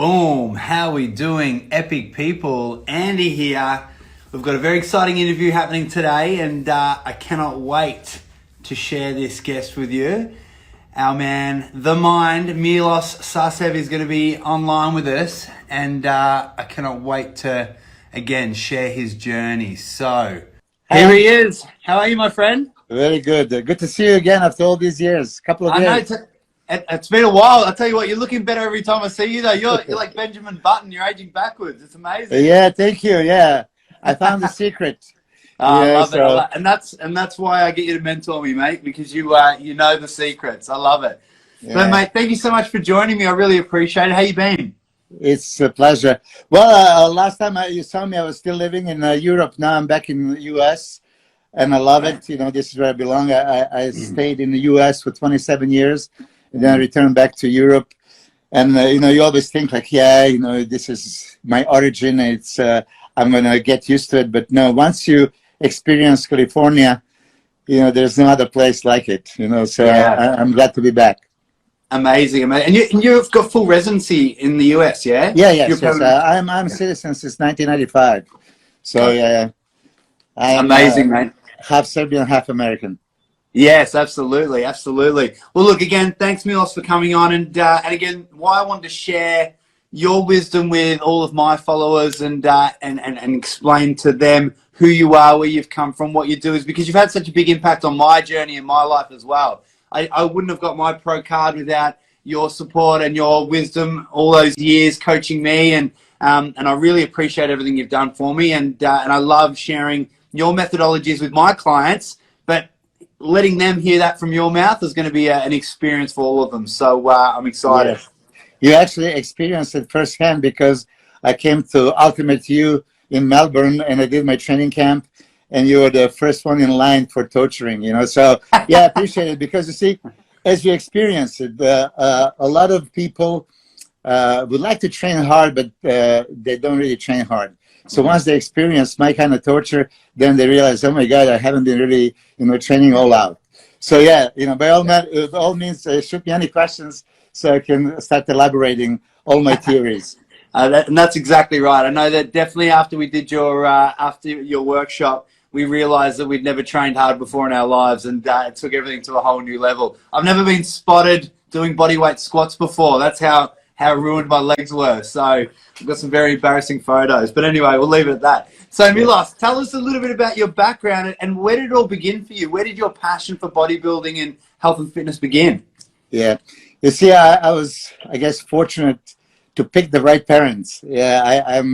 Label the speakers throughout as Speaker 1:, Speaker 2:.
Speaker 1: Boom! How we doing, epic people? Andy here. We've got a very exciting interview happening today, and I cannot wait to share this guest with you. Our man, the mind, Milos Sarcev, is going to be online with us, and I cannot wait to, again, share his journey. So, here he is. How are you, my friend?
Speaker 2: Very good. Good to see you again after all these years. Couple of years.
Speaker 1: I know. It's been a while. I'll tell you what, you're looking better every time I see you, though. You're like Benjamin Button. You're aging backwards. It's amazing.
Speaker 2: Yeah, thank you. Yeah, I found the secret.
Speaker 1: I love it. And that's why I get you to mentor me, mate, because you know the secrets. I love it. Yeah. But, mate, thank you so much for joining me. I really appreciate it. How you been?
Speaker 2: It's a pleasure. Well, last time you saw me, I was still living in Europe. Now I'm back in the U.S., and I love it. You know, this is where I belong. I stayed in the U.S. for 27 years. And then I returned back to Europe, and you always think like, this is my origin. It's I'm gonna get used to it. But no, once you experience California, there's no other place like it. So yeah. I'm glad to be back.
Speaker 1: Amazing. And you've got full residency in the US, yeah?
Speaker 2: Yes. I'm a citizen since 1995. So yeah, I'm
Speaker 1: amazing, mate.
Speaker 2: Half Serbian, half American.
Speaker 1: Yes, absolutely. Well, look, again, thanks, Milos, for coming on. And again, why I wanted to share your wisdom with all of my followers and explain to them who you are, where you've come from, what you do, is because you've had such a big impact on my journey and my life as well. I wouldn't have got my pro card without your support and your wisdom all those years coaching me. And I really appreciate everything you've done for me. And I love sharing your methodologies with my clients, but letting them hear that from your mouth is going to be an experience for all of them. So I'm excited.
Speaker 2: Yes. You actually experienced it firsthand because I came to Ultimate U in Melbourne and I did my training camp, and you were the first one in line for torturing, So yeah, I appreciate it because you see, as you experience it, a lot of people would like to train hard, but they don't really train hard. So once they experience my kind of torture, then they realize, oh my God, I haven't been really, training all out. So yeah, by all means, shoot me any questions so I can start elaborating all my theories.
Speaker 1: And that's exactly right. I know that definitely after we did after your workshop, we realized that we'd never trained hard before in our lives, and it took everything to a whole new level. I've never been spotted doing bodyweight squats before. That's how ruined my legs were. So I've got some very embarrassing photos. But anyway, we'll leave it at that. So Milos, tell us a little bit about your background and where did it all begin for you? Where did your passion for bodybuilding and health and fitness begin?
Speaker 2: Yeah. You see, I was, I guess, fortunate to pick the right parents. Yeah, I'm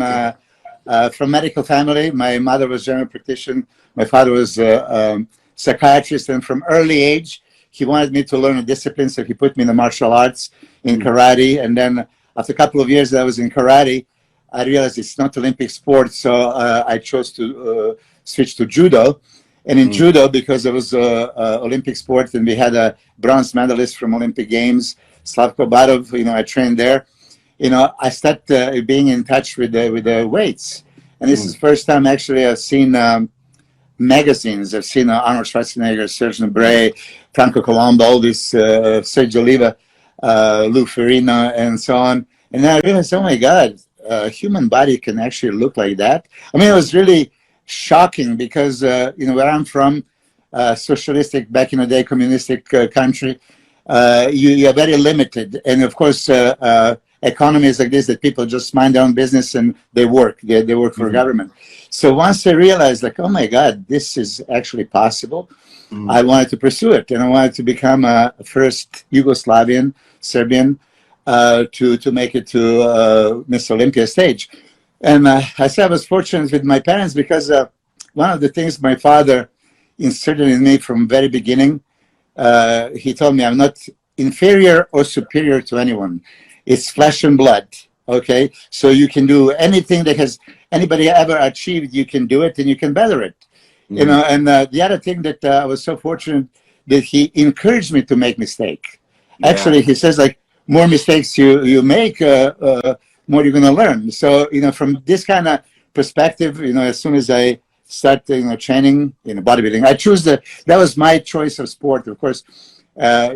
Speaker 2: from a medical family. My mother was a general practitioner. My father was a psychiatrist. And from early age, he wanted me to learn a discipline, so he put me in the martial arts, in karate. And then after a couple of years that I was in karate, I realized it's not Olympic sport, so I chose to switch to judo. And in judo, because it was Olympic sport, and we had a bronze medalist from Olympic Games, Slavko Barov, I trained there. I started being in touch with the weights. And this is the first time actually I've seen magazines. I've seen Arnold Schwarzenegger, Serge Bray, Franco Colombo, all this, Sergio Oliva, Lou Ferrigno, and so on. And then I realized, oh my God, human body can actually look like that. I mean, it was really shocking because, where I'm from, socialistic, back in the day, communistic country, you're very limited. And of course, economies like this, that people just mind their own business and they work. They work for government. So once I realized, like, oh my God, this is actually possible, I wanted to pursue it. And I wanted to become a first Yugoslavian, Serbian, to make it to Miss Olympia stage. And I say I was fortunate with my parents because one of the things my father inserted in me from very beginning, he told me I'm not inferior or superior to anyone. It's flesh and blood, okay? So you can do anything that has anybody ever achieved, you can do it and you can better it. And the other thing that I was so fortunate that he encouraged me to make mistake. Yeah. Actually, he says, like, more mistakes you make, more you're going to learn. So, from this kind of perspective, as soon as I start, training, bodybuilding, I choose that was my choice of sport. Of course,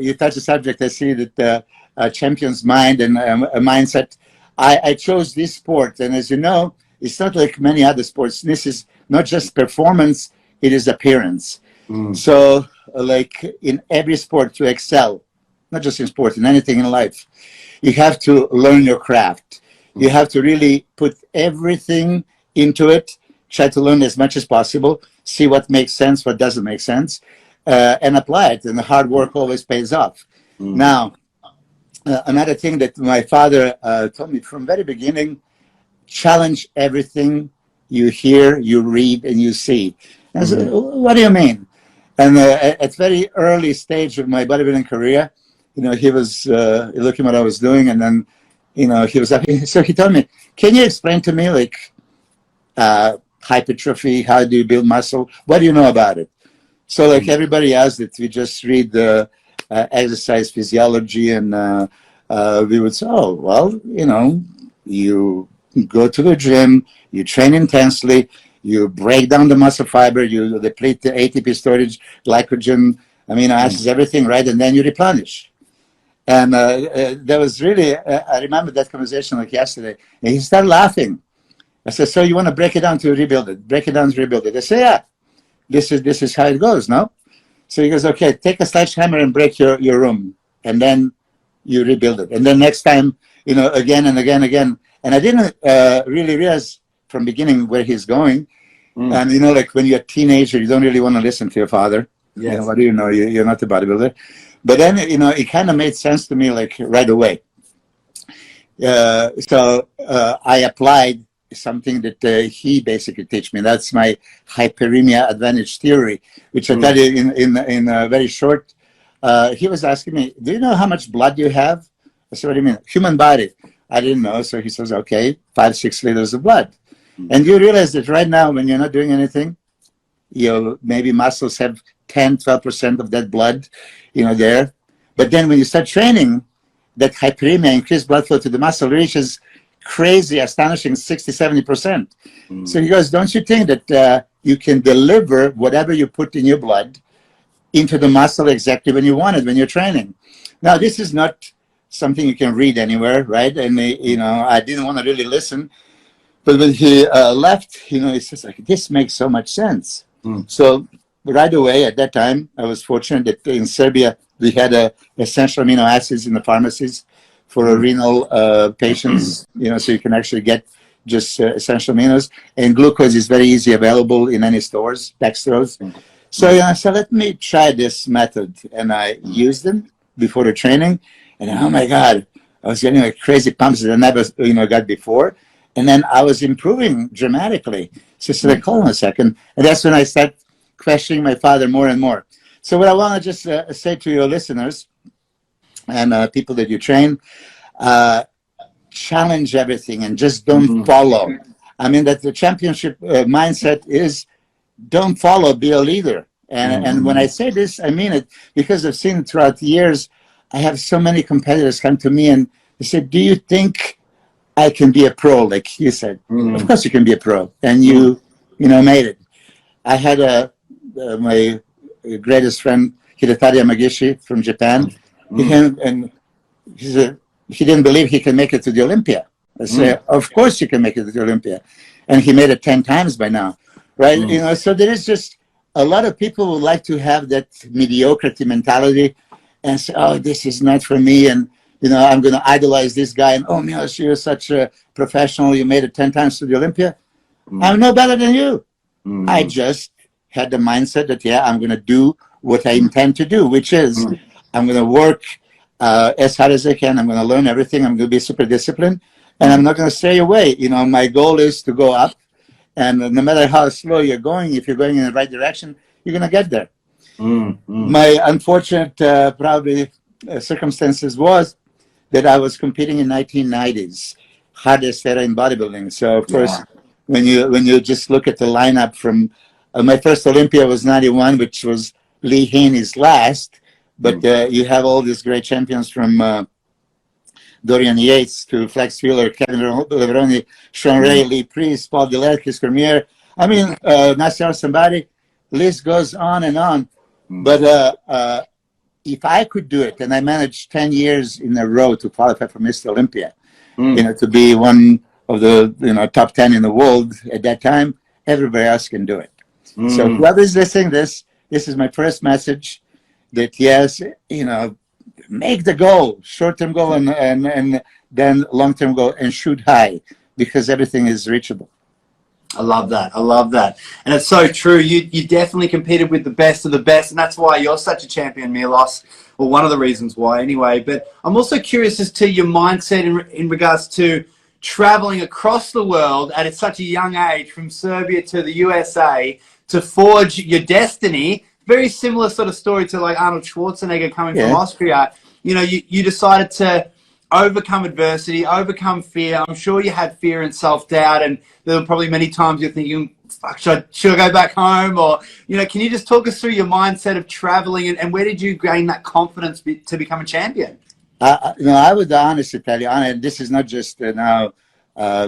Speaker 2: you touch the subject, I see that a champion's mind and a mindset. I chose this sport. And as you know, it's not like many other sports. This is not just performance, it is appearance. So like in every sport to excel, not just in sport, in anything in life, you have to learn your craft. You have to really put everything into it, try to learn as much as possible, see what makes sense, what doesn't make sense, and apply it. And the hard work always pays off. Now, another thing that my father told me from very beginning, challenge everything you hear, you read, and you see. And I said, what do you mean? And at very early stage of my bodybuilding career, he was looking what I was doing, and then, he was happy. So he told me, can you explain to me, like, hypertrophy, how do you build muscle? What do you know about it? So like everybody else, that we just read the exercise physiology, and we would say, oh, well, you go to the gym, you train intensely, you break down the muscle fiber, you deplete the ATP storage, glycogen, amino acids, everything, right? And then you replenish. And there was really, I remember that conversation like yesterday, and he started laughing. I said, so you want to break it down to rebuild it, break it down to rebuild it. I said, yeah, this is how it goes, no? So he goes, okay, take a sledgehammer and break your room, and then you rebuild it. And then next time, again and again. And I didn't really realize from beginning where he's going. And, like when you're a teenager, you don't really want to listen to your father. Yes. What do you know? You're not a bodybuilder. But then, it kind of made sense to me, like right away. So I applied something that he basically teach me. That's my hyperemia advantage theory, which I tell you in a very short. He was asking me, do you know how much blood you have? I said, what do you mean? Human body. I didn't know. So he says, okay, 5-6 liters of blood. And you realize that right now, when you're not doing anything, your maybe muscles have 10-12% of that blood, there. But then when you start training, that hyperemia, increased blood flow to the muscle, reaches crazy, astonishing 60-70%. So he goes, don't you think that you can deliver whatever you put in your blood into the muscle exactly when you want it, when you're training? Now, this is not something you can read anywhere, right? And, I didn't want to really listen. But when he left, he says, like, this makes so much sense. So right away at that time, I was fortunate that in Serbia, we had essential amino acids in the pharmacies for renal patients, so you can actually get just essential aminos. And glucose is very easy available in any stores, dextrose. So I said, let me try this method. And I used them before the training. And oh my God, I was getting like crazy pumps that I never, got before. And then I was improving dramatically. So I said, hold on a second. And that's when I started questioning my father more and more. So what I want to just say to your listeners and people that you train, challenge everything and just don't follow. I mean, that the championship mindset is don't follow, be a leader. And when I say this, I mean it, because I've seen it throughout the years. I have so many competitors come to me and they said, do you think I can be a pro? Like you said, of course you can be a pro. And you made it. I had my greatest friend, Hidetori Yamagishi from Japan. He came and he said, he didn't believe he can make it to the Olympia. I said, of course you can make it to the Olympia. And he made it 10 times by now, right? So there is just a lot of people who like to have that mediocrity mentality and say, oh, this is not for me. And, I'm going to idolize this guy. And, oh, Milos, you're such a professional. You made it 10 times to the Olympia. I'm no better than you. I just had the mindset that, I'm going to do what I intend to do, which is I'm going to work as hard as I can. I'm going to learn everything. I'm going to be super disciplined. And I'm not going to stray away. My goal is to go up. And no matter how slow you're going, if you're going in the right direction, you're going to get there. My unfortunate, probably, circumstances was that I was competing in 1990s, hardest era in bodybuilding. So, of course, when you just look at the lineup from my first Olympia was 91, which was Lee Haney's last. But you have all these great champions from Dorian Yates to Flex Wheeler, Kevin Leveroni, Sean Ray, Lee Priest, Paul Gillette, Chris Cormier. I mean, Nasser somebody. List goes on and on. But if I could do it, and I managed 10 years in a row to qualify for Mr. Olympia, to be one of the top 10 in the world at that time. Everybody else can do it. So whoever is listening this is my first message, that yes, make the goal, short-term goal, and then long-term goal, and shoot high, because everything is reachable.
Speaker 1: I love that. I love that. And it's so true. You definitely competed with the best of the best, and that's why you're such a champion, Milos. Well, one of the reasons why anyway. But I'm also curious as to your mindset in regards to traveling across the world at such a young age, from Serbia to the USA, to forge your destiny. Very similar sort of story to like Arnold Schwarzenegger coming from Austria. You decided to overcome adversity, overcome fear. I'm sure you had fear and self-doubt, and there were probably many times you're thinking, fuck, should I go back home? Or, can you just talk us through your mindset of traveling, and where did you gain that confidence to become a champion?
Speaker 2: I would honestly tell you, and this is not just now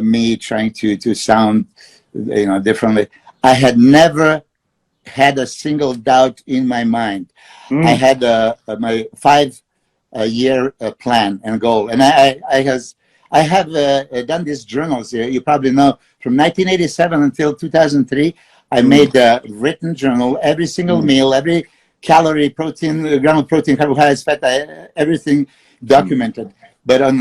Speaker 2: me trying to sound, differently. I had never had a single doubt in my mind. I had my 5-year plan and goal, and I have done these journals. You probably know, from 1987 until 2003, I made a written journal. Every single meal, every calorie, protein, gram of protein, carbohydrates, fat, everything documented. But on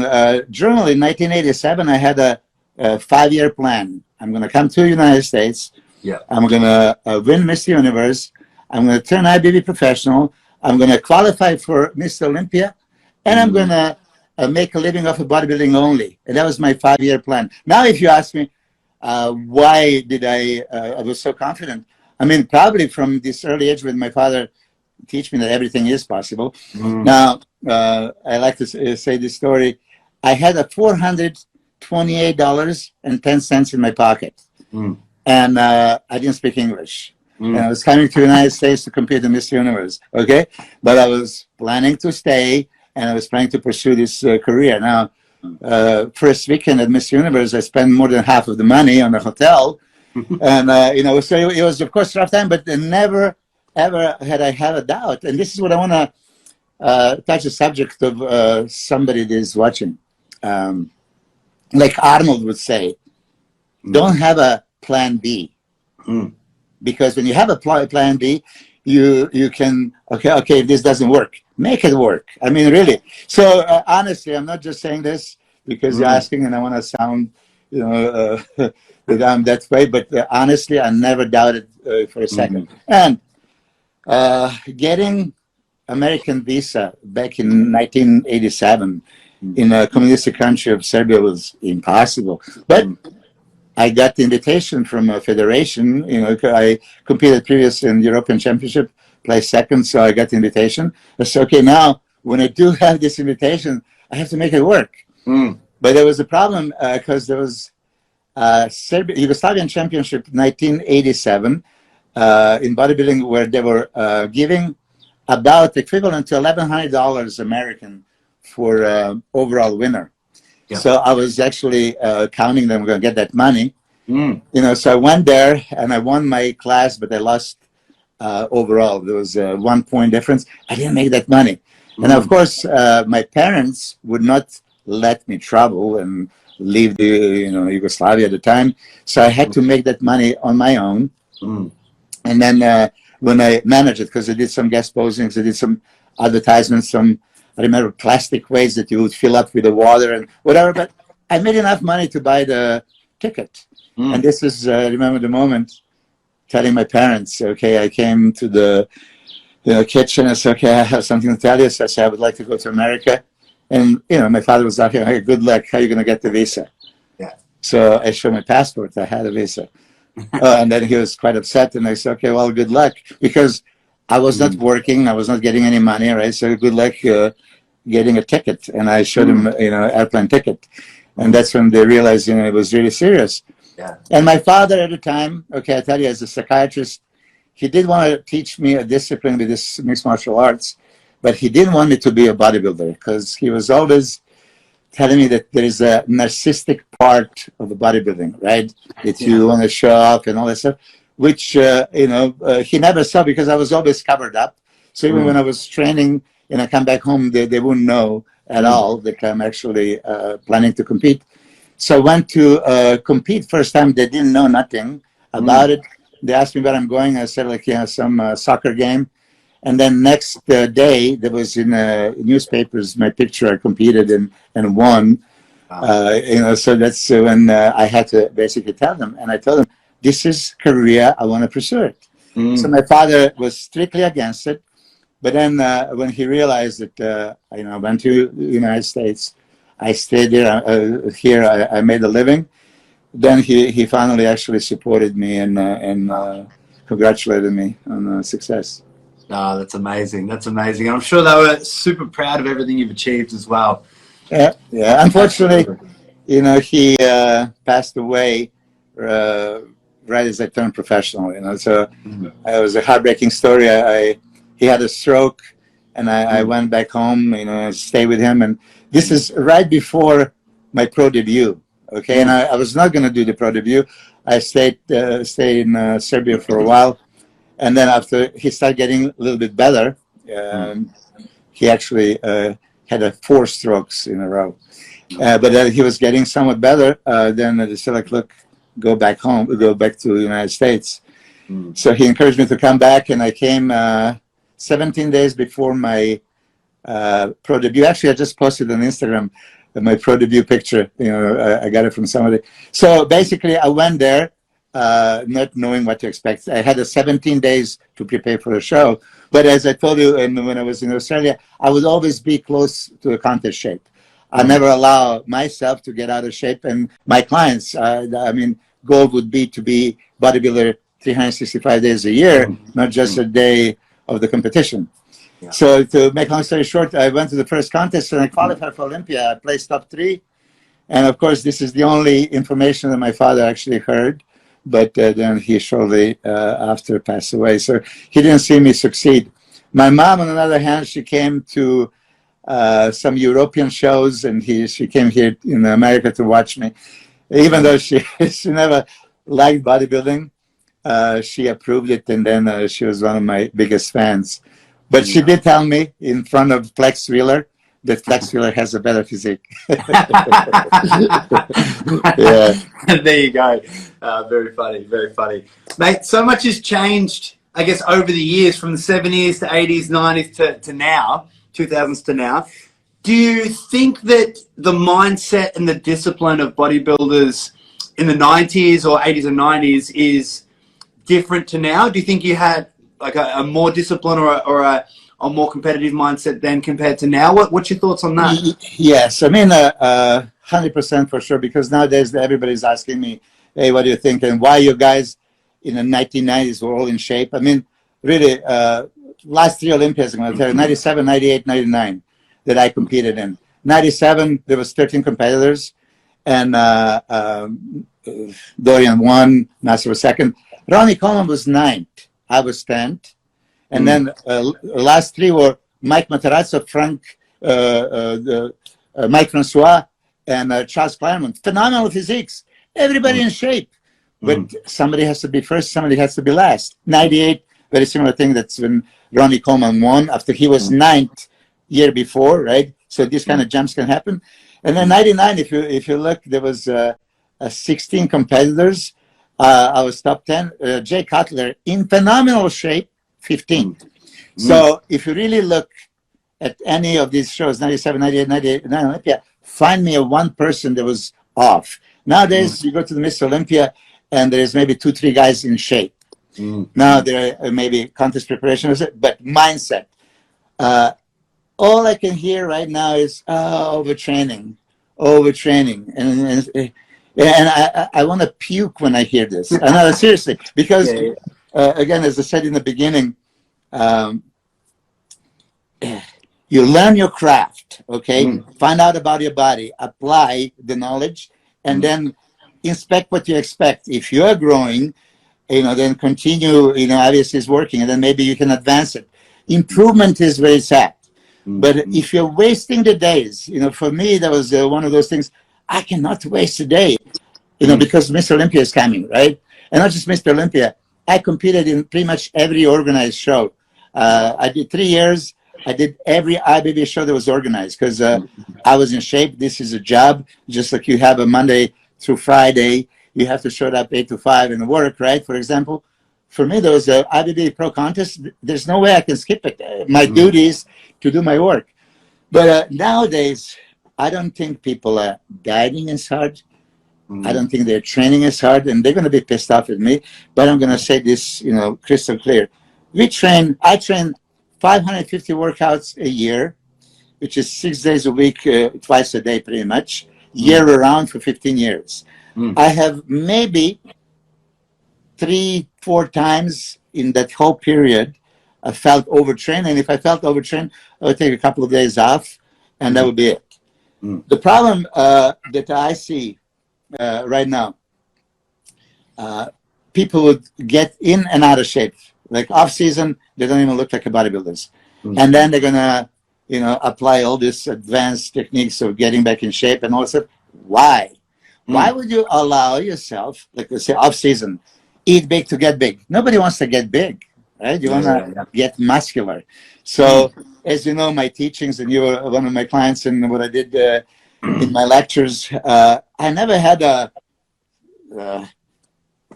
Speaker 2: journal in 1987, I had a 5-year plan. I'm going to come to the United States.
Speaker 1: Yeah.
Speaker 2: I'm going to win Miss Universe. I'm going to turn IFBB professional. I'm going to qualify for Mr. Olympia. And I'm going to make a living off of bodybuilding only. And that was my 5-year plan. Now, if you ask me, why did I was so confident? I mean, probably from this early age when my father teach me that everything is possible. Now, I like to say this story. I had a $428.10 in my pocket. And I didn't speak English. And I was coming to the United States to compete in Miss Universe, okay? But I was planning to stay, and I was planning to pursue this career. Now, first weekend at Miss Universe, I spent more than half of the money on the hotel. And, so it was, of course, a rough time, but never, ever had I had a doubt. And this is what I want to touch the subject of somebody that is watching. Like Arnold would say, don't have a plan B. Because when you have a plan B, you can, okay, if this doesn't work, make it work. I mean, really. So honestly, I'm not just saying this because you're asking and I want to sound, that I'm that way, but honestly, I never doubted for a second. And getting American visa back in 1987 in a communist country of Serbia was impossible. But I got the invitation from a federation. I competed previous in the European Championship, placed second, so I got the invitation. I said, okay, now when I do have this invitation, I have to make it work. But there was a problem because there was Yugoslavian Championship 1987 in bodybuilding, where they were giving about equivalent to $1,100 American for overall winner. So I was actually counting them, going to get that money. So I went there and I won my class, but I lost overall. There was a 1 point difference. I didn't make that money. And of course, my parents would not let me travel and leave the Yugoslavia at the time. So I had to make that money on my own. And then when I managed it, because I did some guest postings, I did some advertisements, I remember plastic weights that you would fill up with the water and whatever, but I made enough money to buy the ticket. And this is, I remember the moment telling my parents, okay, I came to the kitchen, I said, okay, I have something to tell you. So I said, I would like to go to America. And, my father was like, hey, good luck, how are you going to get the visa? So I showed my passport, I had a visa. And then he was quite upset, and I said, okay, well, good luck, because I was not working. I was not getting any money, right? So good luck getting a ticket. And I showed him, airplane ticket. And that's when they realized, it was really serious. And my father at the time, okay, I tell you, as a psychiatrist, he did want to teach me a discipline with this mixed martial arts, but he didn't want me to be a bodybuilder, because he was always telling me that there is a narcissistic part of the bodybuilding, right? That you want to show off and all that stuff, which, he never saw, because I was always covered up. So even when I was training and I come back home, they wouldn't know at all that I'm actually planning to compete. So I went to compete first time. They didn't know nothing about it. They asked me where I'm going. I said, like, some soccer game. And then next day, there was in newspapers my picture. I competed and won. So that's when I had to basically tell them. And I told them, this is career. I want to pursue it. So my father was strictly against it. But then when he realized that, I went to the United States, I stayed there. Here, I made a living. Then he finally actually supported me and congratulated me on success.
Speaker 1: Oh, that's amazing. That's amazing. I'm sure they were super proud of everything you've achieved as well.
Speaker 2: Yeah. Unfortunately, he passed away right as I turned professional. So it was a heartbreaking story. He had a stroke, and I went back home, stay with him. And this is right before my pro debut. Okay, and I was not going to do the pro debut. I stayed in Serbia for a while. And then after he started getting a little bit better, he actually had 4 strokes in a row. But then he was getting somewhat better. Then they said, like, look, go back home, go back to the United States. So he encouraged me to come back, and I came 17 days before my pro debut. Actually, I just posted on Instagram my pro debut picture. I got it from somebody. So basically, I went there. Not knowing what to expect. I had 17 days to prepare for the show. But as I told you, and when I was in Australia, I would always be close to a contest shape. I never allow myself to get out of shape. And my clients, goal would be to be bodybuilder 365 days a year, not just a day of the competition. Yeah. So to make long story short, I went to the first contest and I qualified for Olympia. I placed top 3. And of course, this is the only information that my father actually heard. But then he shortly after passed away. So he didn't see me succeed. My mom, on the other hand, she came to some European shows, and she came here in America to watch me. Even though she never liked bodybuilding, she approved it, and then she was one of my biggest fans. But she did tell me in front of Flex Wheeler that Flex Wheeler has a better physique.
Speaker 1: Yeah. There you go. Very funny, very funny. Mate, so much has changed, I guess, over the years, from the 70s to 80s, 90s to now, 2000s to now. Do you think that the mindset and the discipline of bodybuilders in the 90s or 80s and 90s is different to now? Do you think you had like a more discipline or a more competitive mindset then compared to now? What's your thoughts on that?
Speaker 2: Yes, 100% for sure, because nowadays everybody's asking me, hey, what do you think? And why you guys in the 1990s were all in shape? Really, last 3 Olympiads, I'm going to tell you, 97, 98, 99 that I competed in. 97, there was 13 competitors, and Dorian won, Nasser was 2nd. Ronnie Coleman was 9th. I was 10th. And then last 3 were Mike Matarazzo, Mike Francois, and Charles Claremont. Phenomenal physiques. Everybody in shape. But somebody has to be first, somebody has to be last. 98, very similar thing. That's when Ronnie Coleman won after he was 9th year before, right? So these kind of jumps can happen. And then 99, if you look, there was 16 competitors. I was top 10. Jay Cutler, in phenomenal shape, 15th. So if you really look at any of these shows, 97, 98, 99 Olympia, find me one person that was off. Nowadays, you go to the Miss Olympia, and there's maybe 2-3 guys in shape. Now there are maybe contest preparation, but mindset. All I can hear right now is overtraining, and I want to puke when I hear this. I know, seriously, because again, as I said in the beginning, you learn your craft, okay? Find out about your body, apply the knowledge, and then inspect what you expect. If you're growing, then continue, obviously it's working, and then maybe you can advance it. Improvement is where it's at. But if you're wasting the days, for me, that was one of those things. I cannot waste a day, because Mr. Olympia is coming, right? And not just Mr. Olympia. I competed in pretty much every organized show. I did 3 years. I did every IFBB show that was organized because I was in shape. This is a job, just like you have a Monday through Friday. You have to show up 8 to 5 and work, right? For example, for me, there was a IFBB Pro contest. There's no way I can skip it. My duty is to do my work. But nowadays, I don't think people are guiding as hard. I don't think they're training as hard, and they're going to be pissed off at me. But I'm going to say this, crystal clear. I train 550 workouts a year, which is 6 days a week, twice a day, pretty much, year around for 15 years. I have maybe 3-4 times in that whole period, I felt overtrained. And if I felt overtrained, I would take a couple of days off, and that would be it. The problem that I see right now, people would get in and out of shape. Like off season, they don't even look like a bodybuilders. And then they're going to, apply all these advanced techniques of getting back in shape and all that stuff. Why? Why would you allow yourself, like let's say off season, eat big to get big? Nobody wants to get big, right? You want to get muscular. So as you know, my teachings, and you were one of my clients, and what I did in my lectures, I never had a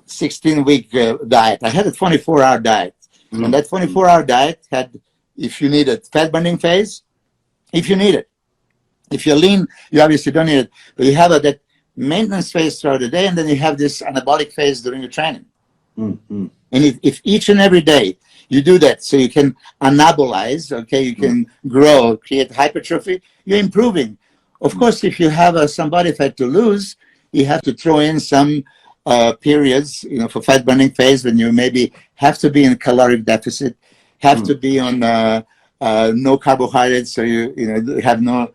Speaker 2: 16-week diet. I had a 24-hour diet. And that 24-hour diet had, if you need a fat burning phase, if you need it. If you're lean, you obviously don't need it. But you have that maintenance phase throughout the day, and then you have this anabolic phase during the training. And if each and every day you do that, so you can anabolize, okay, you can grow, create hypertrophy, you're improving. Of course, if you have some body fat to lose, you have to throw in some periods, for fat burning phase when you maybe have to be in caloric deficit, have to be on no carbohydrates, so you have no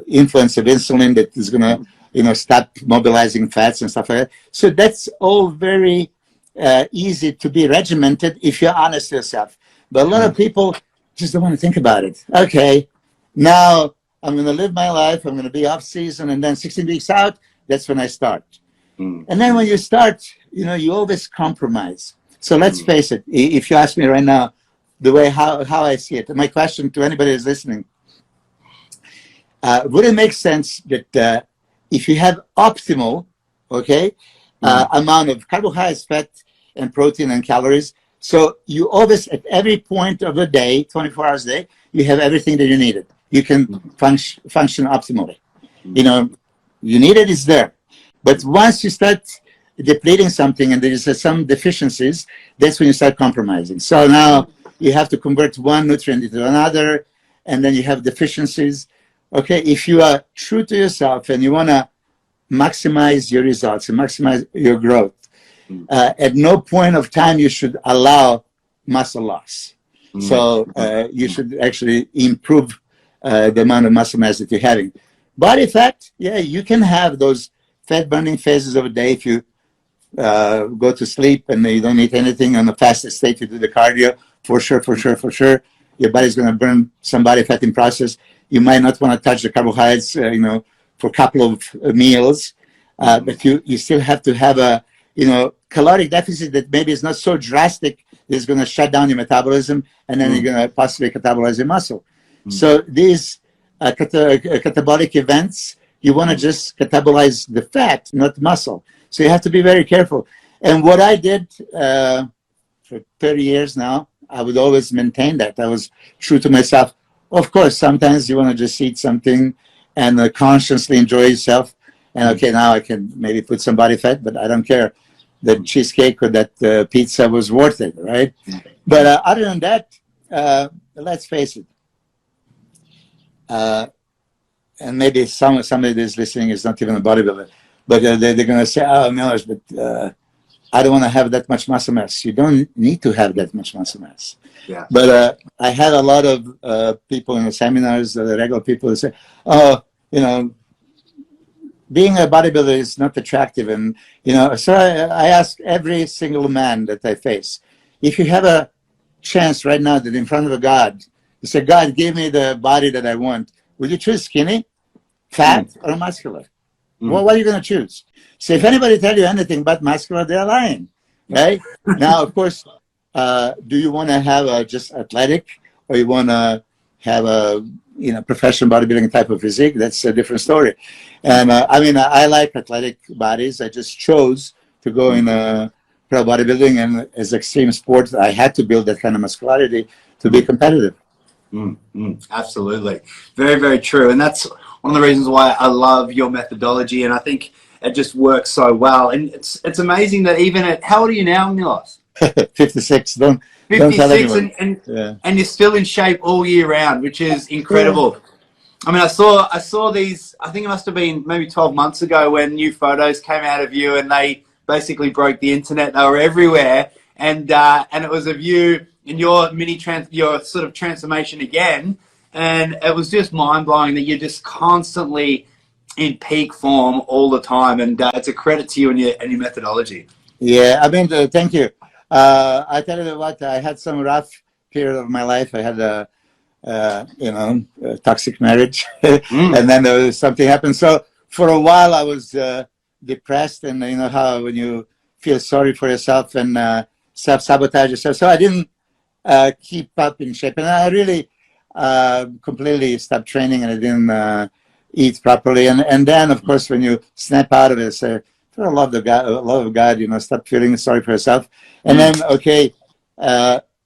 Speaker 2: influence of insulin that is going to stop mobilizing fats and stuff like that. So that's all very easy to be regimented if you're honest with yourself. But a lot of people just don't want to think about it. Okay, now I'm going to live my life. I'm going to be off season, and then 16 weeks out, that's when I start. And then when you start, you always compromise. So let's face it. If you ask me right now, the way how I see it, my question to anybody who's listening, would it make sense that if you have optimal, amount of carbohydrates, fat, and protein and calories, so you always, at every point of the day, 24 hours a day, you have everything that you needed. You can function optimally. You need it, it's there. But once you start depleting something and there is some deficiencies, that's when you start compromising. So now you have to convert one nutrient into another, and then you have deficiencies. Okay, if you are true to yourself and you want to maximize your results and maximize your growth, at no point of time you should allow muscle loss. So you should actually improve the amount of muscle mass that you're having. Body fat, you can have those fat burning phases of a day if you go to sleep and you don't eat anything on the fastest state, you do the cardio, for sure. Your body's going to burn some body fat in process. You might not want to touch the carbohydrates, for a couple of meals, but you still have to have a, caloric deficit that maybe is not so drastic that it's going to shut down your metabolism, and then you're going to possibly catabolize your muscle. So these catabolic events, you want to just catabolize the fat, not muscle. So you have to be very careful. And what I did for 30 years now, I would always maintain that. I was true to myself. Of course, sometimes you want to just eat something and consciously enjoy yourself. And okay, now I can maybe put some body fat, but I don't care. The cheesecake or that pizza was worth it, right? But other than that, let's face it. And maybe somebody that's listening is not even a bodybuilder, but they're going to say, "Oh, Milos, but I don't want to have that much muscle mass." You don't need to have that much muscle mass.
Speaker 1: Yeah.
Speaker 2: But I had a lot of people in the seminars, the regular people, who say, "Oh, being a bodybuilder is not attractive." And so I ask every single man that I face, if you have a chance right now that in front of a God, you say, "God, give me the body that I want," would you choose skinny, fat, or muscular? Well, what are you going to choose? So if anybody tell you anything but muscular, they're lying, right? Now, of course, do you want to have just athletic, or you want to have a professional bodybuilding type of physique, that's a different story. And I mean, I like athletic bodies. I just chose to go in pro bodybuilding, and as extreme sports, I had to build that kind of muscularity to be competitive.
Speaker 1: Absolutely. Very, very true. And that's one of the reasons why I love your methodology, and I think it just works so well. And it's amazing that even at, how old are you now, Milos?
Speaker 2: 56. Don't
Speaker 1: 56,
Speaker 2: tell anyone.
Speaker 1: and you're still in shape all year round, which is incredible. I mean, I saw these, I think it must have been maybe 12 months ago when new photos came out of you, and they basically broke the internet. They were everywhere. And it was of you in your your sort of transformation again. And it was just mind blowing that you're just constantly in peak form all the time. And it's a credit to you and your methodology.
Speaker 2: Yeah, I mean, thank you. I tell you what, I had some rough period of my life. I had a toxic marriage, and then there was something happened. So for a while I was depressed, and you know how when you feel sorry for yourself and self-sabotage yourself. So I didn't keep up in shape, and I really completely stopped training, and I didn't eat properly. And then, of course, when you snap out of it, say, for the love of God, stop feeling sorry for yourself. And then, okay,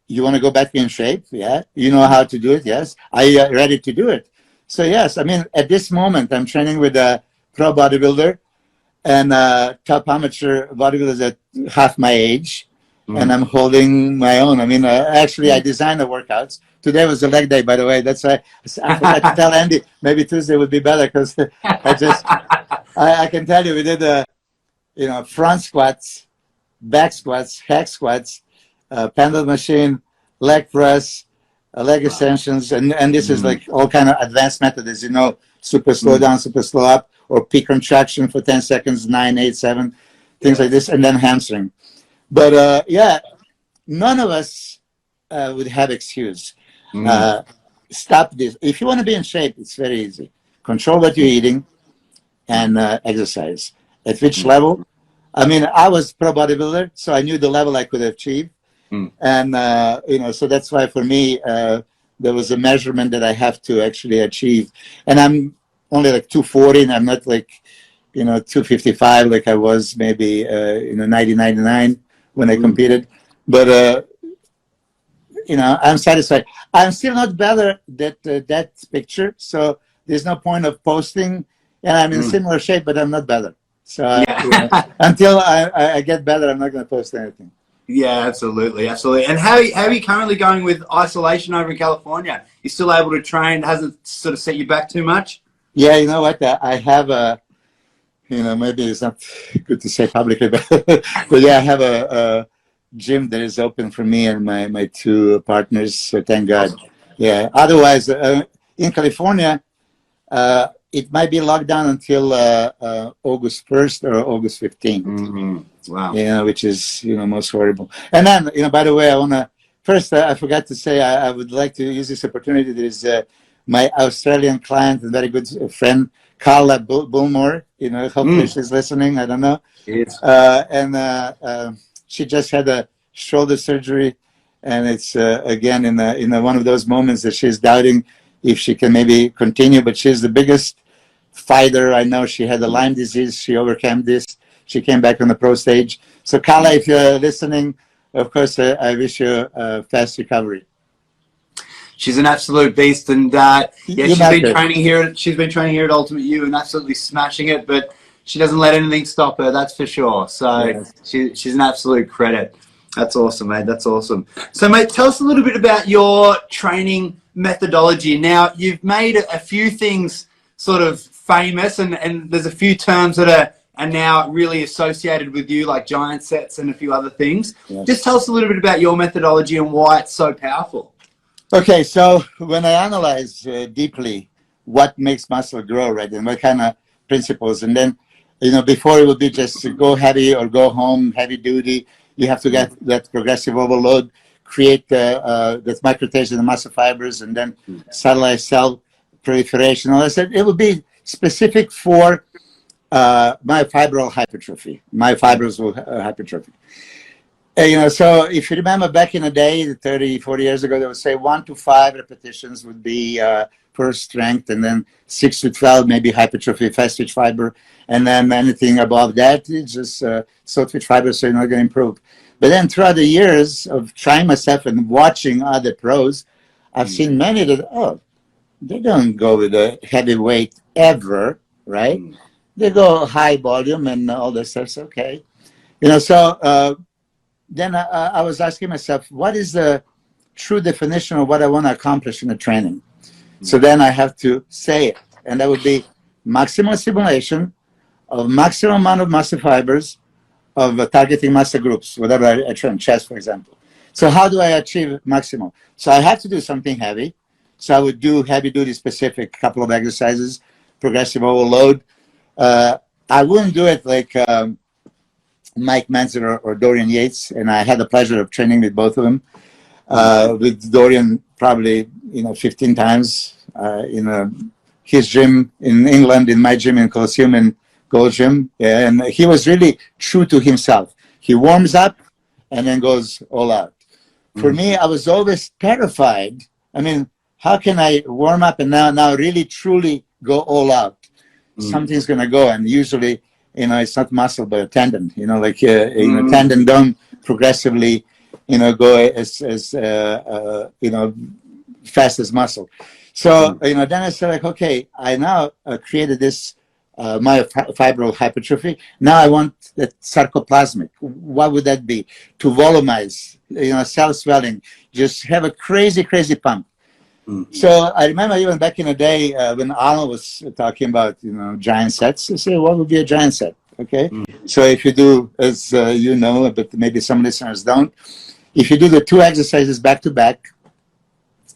Speaker 2: you want to go back in shape? Yeah. You know how to do it? Yes. Are you ready to do it? So, yes, I mean, at this moment, I'm training with a pro bodybuilder and top amateur bodybuilders at half my age. And I'm holding my own. I mean, actually, I designed the workouts. Today was the leg day, by the way. That's why I forgot to tell Andy. Maybe Tuesday would be better because I can tell you, we did front squats, back squats, hack squats, pendulum machine, leg press, leg extensions, and this is like all kind of advanced methods, as you know, super slow down, super slow up, or peak contraction for 10 seconds, 9, 8, 7, things like this, and then hamstring. But none of us would have excuse. Stop this. If you want to be in shape, it's very easy. Control what you're eating and exercise. At which level? I mean, I was pro bodybuilder, so I knew the level I could achieve. And, so that's why for me, there was a measurement that I have to actually achieve. And I'm only like 240, and I'm not like, 255 like I was maybe, 1999 when I competed. But, I'm satisfied. I'm still not better than that picture, so there's no point of posting. And I'm in similar shape, but I'm not better. So until I get better, I'm not going to post anything.
Speaker 1: Yeah, absolutely. And how are you currently going with isolation over in California? You still able to train? Hasn't sort of set you back too much? Yeah,
Speaker 2: you know what? I have a, maybe it's not good to say publicly, but yeah, I have a gym that is open for me and my two partners. So thank God. Yeah. Otherwise, in California, it might be locked down until August 1st or August 15th. Wow. Which is, most horrible. And then, by the way, first, I forgot to say, I would like to use this opportunity. There is my Australian client and very good friend, Carla Bullmore. Hopefully she's listening. I don't know.
Speaker 1: Yes.
Speaker 2: And she just had a shoulder surgery. And it's, again, in one of those moments that she's doubting if she can maybe continue. But she's the biggest fighter. I know she had a Lyme disease. She overcame this. She came back on the pro stage. So, Carla, if you're listening, of course, I wish you a fast recovery.
Speaker 1: She's an absolute beast, and she's been training here. She's been training here at Ultimate U and absolutely smashing it. But she doesn't let anything stop her. That's for sure. So yes. She's an absolute credit. That's awesome, mate. That's awesome. So, mate, tell us a little bit about your training methodology. Now, you've made a few things sort of famous, and there's a few terms that are now really associated with you, like giant sets and a few other things. Yes. Just tell us a little bit about your methodology and why it's so powerful.
Speaker 2: Okay, so when I analyze deeply what makes muscle grow, right, and what kind of principles, and then, before it would be just go heavy or go home, heavy duty, you have to get that progressive overload, create that microtation of muscle fibers, and then satellite cell proliferation. All I said, it would be specific for myofibril hypertrophy, myofibrils will hypertrophy. So if you remember back in the day, 30, 40 years ago, they would say 1 to 5 repetitions would be first strength, and then 6 to 12, maybe hypertrophy, fast twitch fiber. And then anything above that is just slow twitch fiber, so you're not going to improve. But then throughout the years of trying myself and watching other pros, I've seen many that, they don't go with a heavy weight ever, right? They go high volume and all this stuff. So, okay. Then I was asking myself, what is the true definition of what I want to accomplish in the training? So then I have to say it. And that would be maximal stimulation of maximum amount of muscle fibers of targeting muscle groups, whatever I train, chest, for example. So how do I achieve maximal? So I have to do something heavy. So I would do heavy duty specific couple of exercises, progressive overload. I wouldn't do it like Mike Manzer or Dorian Yates, and I had the pleasure of training with both of them. With Dorian, probably 15 times in his gym in England, in my gym in Colosseum and Gold Gym, and he was really true to himself. He warms up and then goes all out. For me, I was always terrified. I mean, how can I warm up and now really truly go all out? Something's gonna go, and usually, it's not muscle but a tendon. Tendon don't progressively, go as fast as muscle. So then I said, like, okay, I now created this myofibril hypertrophy. Now I want that sarcoplasmic. What would that be? To volumize, cell swelling, just have a crazy pump. So I remember even back in the day when Arnold was talking about, giant sets, I say, what would be a giant set? Okay. So if you do, as but maybe some listeners don't, if you do the 2 exercises back to back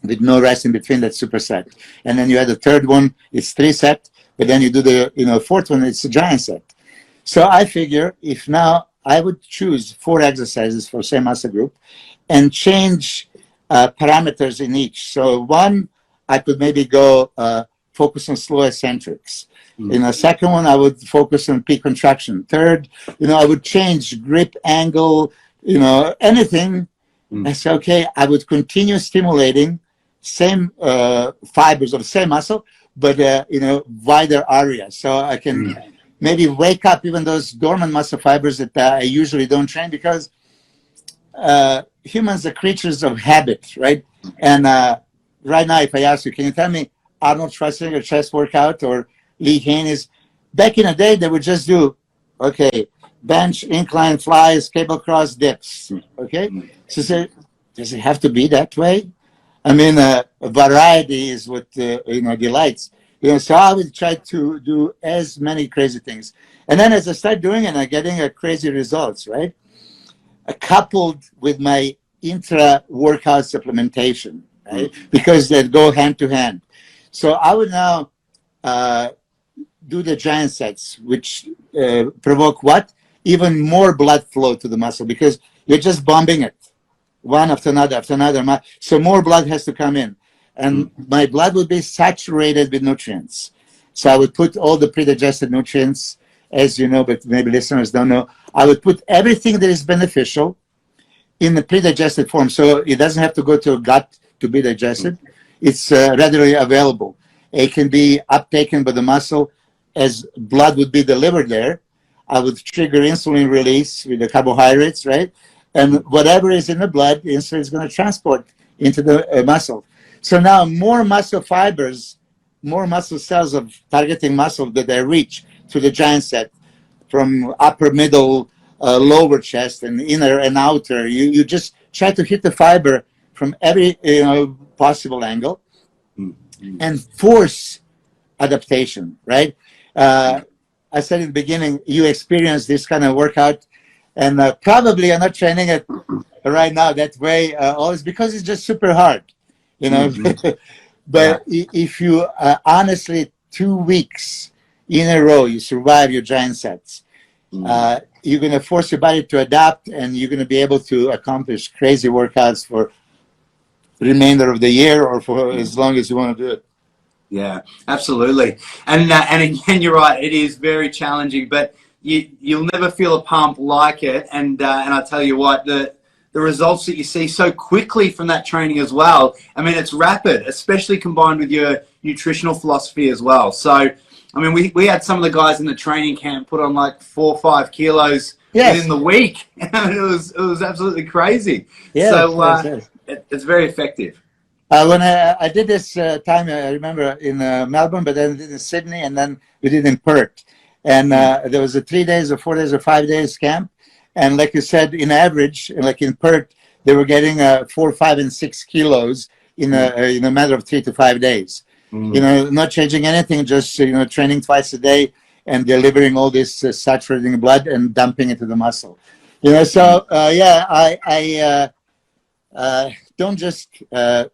Speaker 2: with no rest in between, that's superset. And then you add the third one, it's 3 set, but then you do the fourth one, it's a giant set. So I figure if now I would choose 4 exercises for same muscle group and change parameters in each. So one, I could maybe go focus on slow eccentrics. In the second one, I would focus on peak contraction. Third, I would change grip angle, anything. I say, okay, I would continue stimulating same fibers of the same muscle, but wider area. So I can maybe wake up even those dormant muscle fibers that I usually don't train, because humans are creatures of habit, right? And right now, if I ask you, can you tell me Arnold Schwarzenegger chest workout or Lee Haney's? Back in the day, they would just do, okay, bench, incline, flies, cable cross, dips, okay? So say, does it have to be that way? I mean, variety is what, delights. So I would try to do as many crazy things. And then as I start doing it, I'm getting crazy results, right? Coupled with my intra-workout supplementation, right? Because they go hand to hand. So I would now do the giant sets, which provoke what? Even more blood flow to the muscle, because you're just bombing it one after another. So more blood has to come in. And my blood would be saturated with nutrients. So I would put all the pre-digested nutrients, as you know, but maybe listeners don't know. I would put everything that is beneficial in the pre-digested form. So it doesn't have to go to a gut to be digested. It's readily available. It can be uptaken by the muscle as blood would be delivered there. I would trigger insulin release with the carbohydrates, right? And whatever is in the blood, the insulin is going to transport into the muscle. So now more muscle fibers, more muscle cells of targeting muscle that I reach to the giant set from upper, middle, lower chest and inner and outer. You just try to hit the fiber from every possible angle and force adaptation, right? I said in the beginning, you experience this kind of workout, and probably you're not training it right now that way always, because it's just super hard, But if you honestly 2 weeks in a row you survive your giant sets, you're going to force your body to adapt, and you're going to be able to accomplish crazy workouts for the remainder of the year or for as long as you want to do it.
Speaker 1: Yeah, absolutely. And again, you're right. It is very challenging, but you'll never feel a pump like it. And I tell you what, the results that you see so quickly from that training as well. I mean, it's rapid, especially combined with your nutritional philosophy as well. So, I mean, we had some of the guys in the training camp put on like 4 or 5 kilos within the week. It was absolutely crazy.
Speaker 2: Yeah,
Speaker 1: so it's very effective.
Speaker 2: When I did this time, I remember in Melbourne, but then I did in Sydney, and then we did in Perth. And there was a 3 days or 4 days or 5 days camp. And like you said, in average, like in Perth, they were getting 4, 5, and 6 kilos in a matter of 3 to 5 days. You know, not changing anything, just training twice a day and delivering all this saturating blood and dumping it to the muscle. You know, so I don't just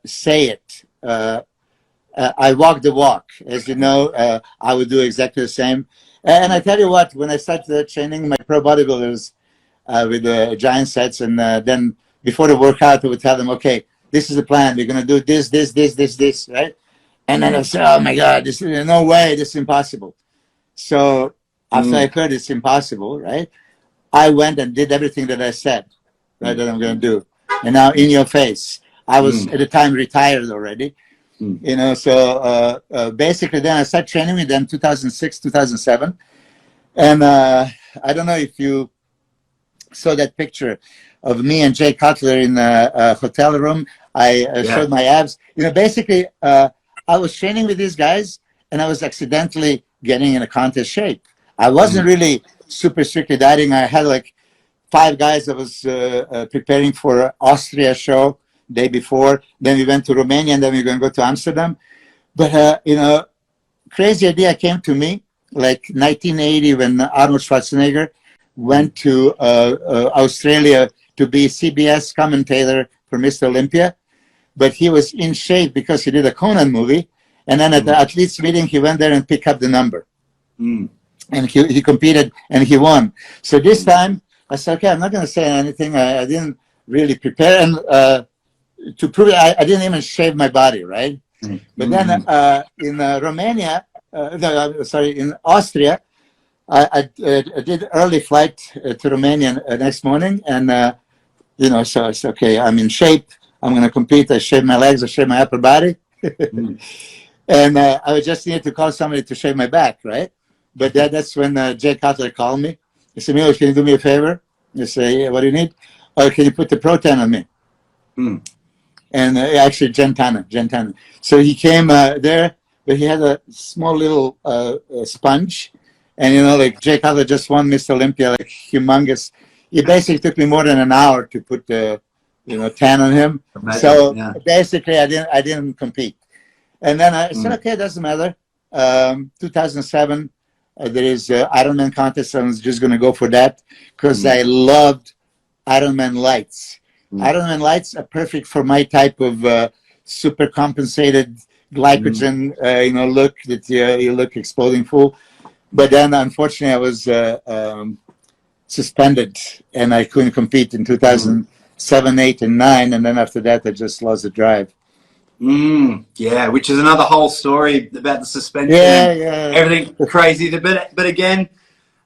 Speaker 2: say it. I walk the walk. As you know, I would do exactly the same. And I tell you what, when I started training my pro bodybuilders with the giant sets, and then before the workout, I would tell them, okay, this is the plan. We're going to do this, right? And then I said, oh my God, this is no way, this is impossible. So after I heard it's impossible, right, I went and did everything that I said, right, that I'm going to do. And now in your face, I was at the time retired already, you know, so basically then I started training with them 2006, 2007. And I don't know if you saw that picture of me and Jay Cutler in a hotel room. I showed my abs. You know, basically, I was training with these guys, and I was accidentally getting in a contest shape. I wasn't really super strictly dieting. I had like 5 guys that was preparing for Austria show day before. Then we went to Romania, and then we were going to go to Amsterdam. But, you know, crazy idea came to me, like 1980 when Arnold Schwarzenegger went to Australia to be CBS commentator for Mr. Olympia. But he was in shape because he did a Conan movie. And then at the athletes meeting, he went there and picked up the number. And he competed and he won. So this time I said, okay, I'm not going to say anything. I didn't really prepare. And to prove it, I didn't even shave my body, right? But then in Romania, in Austria, I did early flight to Romania next morning. And, you know, so I said, okay, I'm in shape. I'm going to compete. I shave my legs. I shave my upper body. And I just needed to call somebody to shave my back, right? But that's when Jay Cutler called me. He said, Milos, can you do me a favor? I say, yeah, what do you need? Or can you put the protein on me? And actually, Gentana. So he came there, but he had a small little sponge. And, you know, like Jay Cutler just won Mr. Olympia, like humongous. It basically took me more than an hour to put the, tan on him. Imagine, so basically, I didn't compete. And then I said, okay, it doesn't matter. 2007, there is Ironman contest. I was just going to go for that because I loved Ironman lights. Ironman lights are perfect for my type of super compensated glycogen, look that you look exploding full. But then, unfortunately, I was suspended and I couldn't compete in 2007, 8, and 9. And then after that, I just lost the drive.
Speaker 1: Yeah, which is another whole story about the suspension. Everything crazy. But again,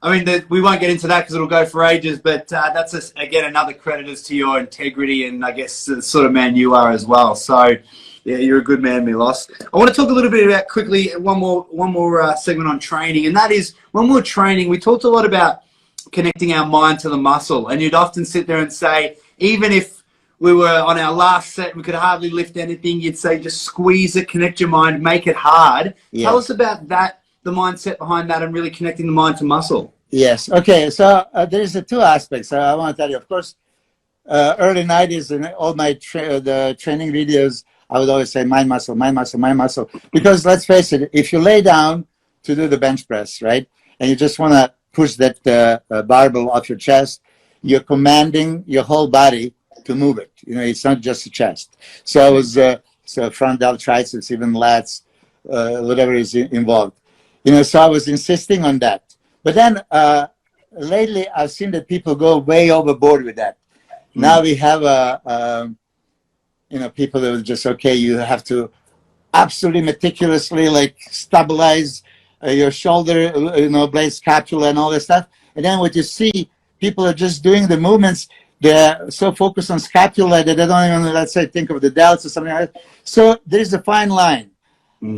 Speaker 1: I mean, we won't get into that because it'll go for ages. But that's, again, another credit as to your integrity and I guess the sort of man you are as well. So, yeah, you're a good man, Milos. I want to talk a little bit about quickly one more segment on training. And that is when we're training, we talked a lot about connecting our mind to the muscle. And you'd often sit there and say, even if we were on our last set, we could hardly lift anything. You'd say, just squeeze it, connect your mind, make it hard. Yeah. Tell us about that, the mindset behind that and really connecting the mind to muscle.
Speaker 2: Yes. Okay. So there's 2 aspects. I want to tell you, of course, early 90s and all my the training videos, I would always say mind muscle, mind muscle, mind muscle. Because let's face it, if you lay down to do the bench press, right, and you just want to push that barbell off your chest, you're commanding your whole body to move it. It's not just the chest. So it was front delt, triceps, even lats, whatever is involved. So I was insisting on that. But then lately I've seen that people go way overboard with that. Now we have people that are just, okay, you have to absolutely meticulously like stabilize your shoulder, blade, scapula and all this stuff. And then what you see, people are just doing the movements. They're so focused on scapula that they don't even, let's say, think of the delts or something like that. So there's a fine line.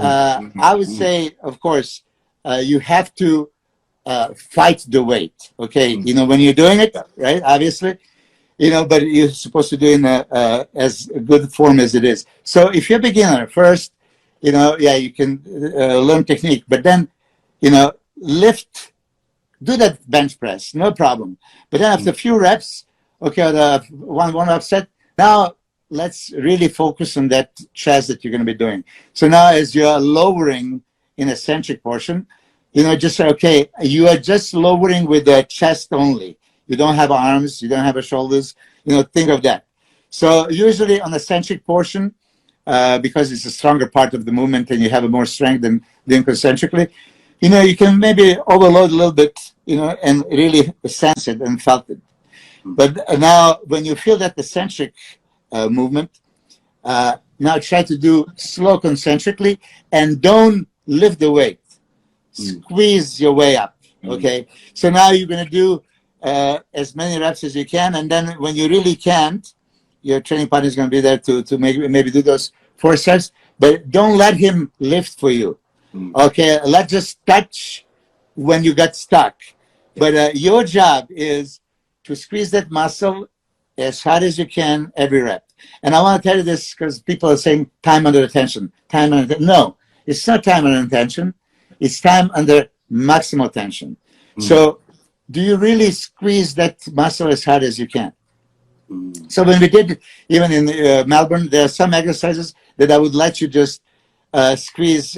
Speaker 2: I would say, of course, you have to fight the weight. Okay, you know, when you're doing it, right? Obviously, you know, but you're supposed to do it in as good form as it is. So if you're a beginner, first, you know, yeah, you can learn technique, but then, you know, lift, do that bench press, no problem. But then after a few reps, okay, the one rep set, now let's really focus on that chest that you're going to be doing. So now as you're lowering in eccentric portion, you know, just say, okay, you are just lowering with the chest only. You don't have arms, you don't have shoulders, you know, think of that. So usually on the eccentric portion, because it's a stronger part of the movement and you have more strength than doing concentrically, you know, you can maybe overload a little bit, you know, and really sense it and felt it. But now when you feel that eccentric movement, now try to do slow concentrically and don't lift the weight. Squeeze your way up, okay? So now you're going to do as many reps as you can, and then when you really can't, your training partner is going to be there to maybe do those 4 sets, but don't let him lift for you, okay? Let's just touch when you got stuck. But your job is to squeeze that muscle as hard as you can every rep. And I want to tell you this because people are saying time under tension. No, it's not time under tension. It's time under maximal tension. So do you really squeeze that muscle as hard as you can? So when we did, even in Melbourne, there are some exercises that I would let you just squeeze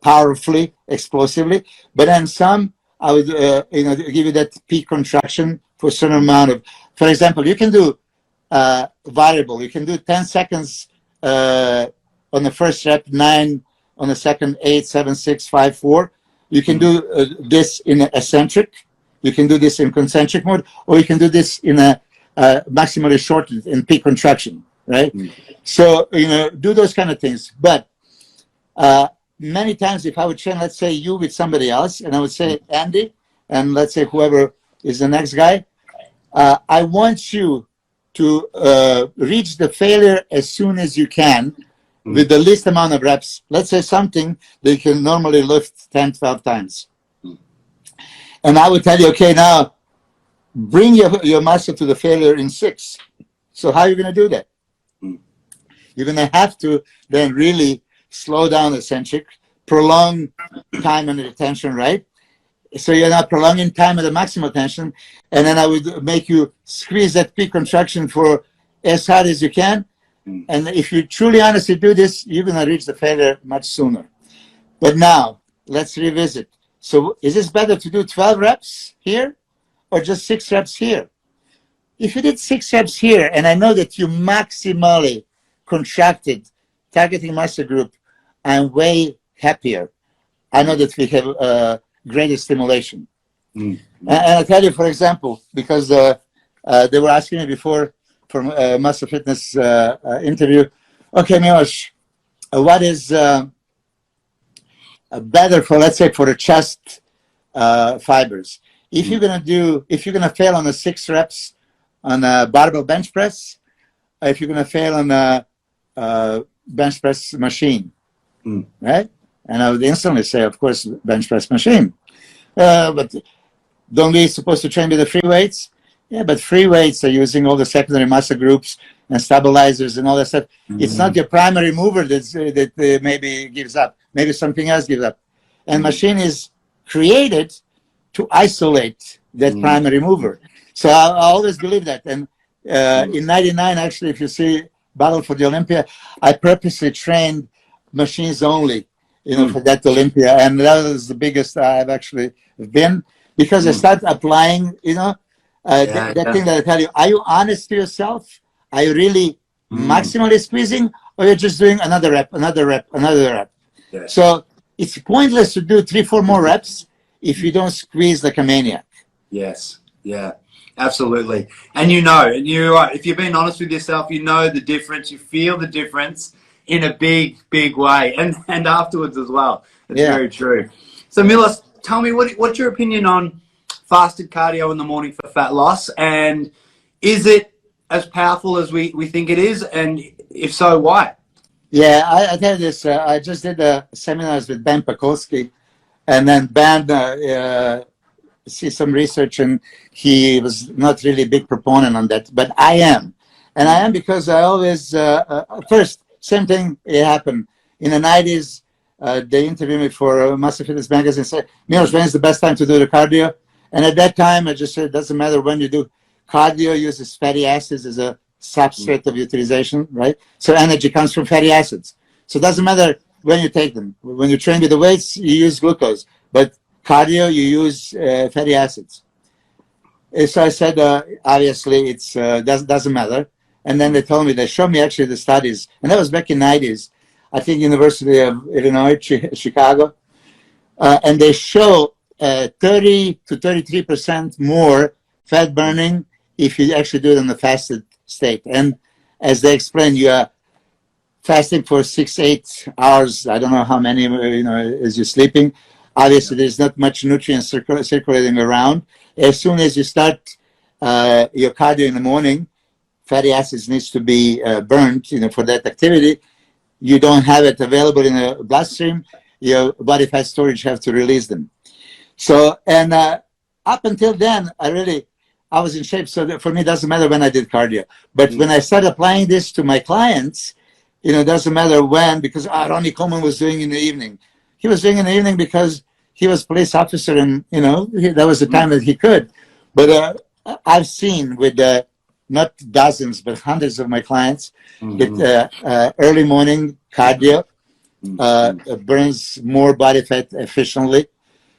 Speaker 2: powerfully, explosively. But then some, I would you know, give you that peak contraction for a certain amount of, for example, you can do variable. You can do 10 seconds on the first rep, 9 on the second, 8, 7, 6, 5, 4. You can do this in eccentric. You can do this in concentric mode, or you can do this in a maximally shortened in peak contraction, right? So, you know, do those kind of things. But many times if I would train, let's say you with somebody else, and I would say Andy, and let's say whoever is the next guy, I want you to reach the failure as soon as you can with the least amount of reps. Let's say something that you can normally lift 10, 12 times. And I would tell you, okay, now bring your muscle to the failure in 6. So how are you going to do that? You're going to have to then really slow down eccentric, prolong time under tension, right? So you're not prolonging time at the maximal tension. And then I would make you squeeze that peak contraction for as hard as you can. And if you truly honestly do this, you're going to reach the failure much sooner. But now, let's revisit. So is this better to do 12 reps here or just 6 reps here? If you did 6 reps here, and I know that you maximally contracted targeting muscle group, I'm way happier. I know that we have greater stimulation. And I'll tell you, for example, because they were asking me before from Muscle Fitness interview, okay, Milos, what is better for, let's say, for the chest fibers? If you're gonna fail on the 6 reps on a barbell bench press, if you're gonna fail on a bench press machine, right? And I would instantly say, of course, bench press machine. But don't we supposed to train with the free weights? Yeah, but free weights are using all the secondary muscle groups and stabilizers and all that stuff. It's not your primary mover that maybe gives up. Maybe something else gives up. And machine is created to isolate that primary mover. So I always believe that. And in '99, actually, if you see Battle for the Olympia, I purposely trained machines only, you know, for that Olympia. And that was the biggest I've actually been, because I started applying, you know, that thing that I tell you. Are you honest to yourself? Are you really maximally squeezing, or you're just doing another rep, another rep, another rep? Yes. So it's pointless to do 3, 4 more reps if you don't squeeze like a maniac.
Speaker 1: Yes. Yeah. Absolutely. And you know, and you're right. If you're being honest with yourself, you know the difference. You feel the difference in a big, big way, and afterwards as well. It's very true. So Milos, tell me, what's your opinion on fasted cardio in the morning for fat loss, and is it as powerful as we think it is? And if so, why?
Speaker 2: Yeah, I tell you this. I just did seminars with Ben Pakulski, and then Ben see some research, and he was not really a big proponent on that, but I am. And I am because I always, first, same thing, it happened. In the 90s, they interviewed me for Muscle Fitness magazine and said, Milos, when is the best time to do the cardio? And at that time, I just said, it doesn't matter when you do. Cardio uses fatty acids as a substrate of utilization, right? So energy comes from fatty acids. So it doesn't matter when you take them. When you train with the weights, you use glucose. But cardio, you use fatty acids. So I said, obviously, it doesn't matter. And then they told me, they showed me actually the studies. And that was back in the 90s. I think University of Illinois, Chicago. And they show 30 to 33% more fat burning if you actually do it in the fasted state. And as they explained, you are fasting for 6-8 hours. I don't know how many, as you're sleeping. Obviously, there's not much nutrients circulating around. As soon as you start your cardio in the morning, fatty acids needs to be burned, for that activity. You don't have it available in the bloodstream. Your body fat storage have to release them. So, and up until then, I was in shape. So for me, it doesn't matter when I did cardio. But when I started applying this to my clients, it doesn't matter when, because Ronnie Coleman was doing in the evening. He was doing in the evening because he was a police officer, and that was the time that he could. But I've seen with not dozens but hundreds of my clients that early morning cardio burns more body fat efficiently,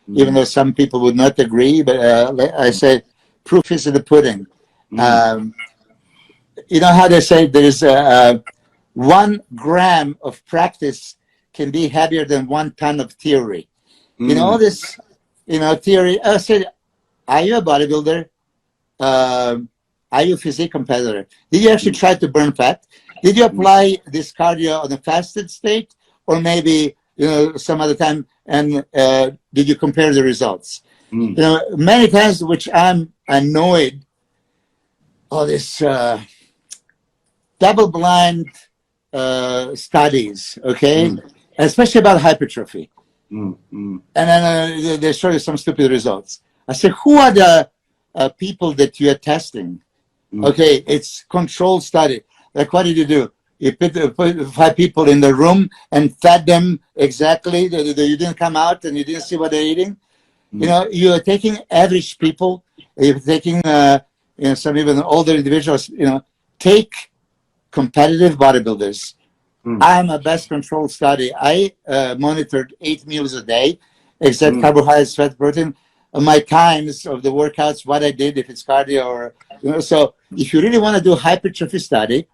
Speaker 2: even though some people would not agree. But I say proof is in the pudding. You know how they say there is 1 gram of practice can be heavier than 1 ton of theory. All this, theory. I said, are you a bodybuilder? Are you a physique competitor? Did you actually try to burn fat? Did you apply this cardio on a fasted state, or maybe some other time? And did you compare the results? Many times, which I'm annoyed, all this double-blind studies, okay, especially about hypertrophy. And then they show you some stupid results. I say, who are the people that you are testing? Okay, it's controlled study. Like, what did you do? You put 5 people in the room and fed them exactly. You didn't come out and you didn't see what they're eating. You are taking average people. You're taking some even older individuals. Take competitive bodybuilders. I'm a best controlled study. I monitored 8 meals a day, except carbohydrates, fat, protein. My times of the workouts, what I did, if it's cardio or so. If you really want to do a hypertrophy study,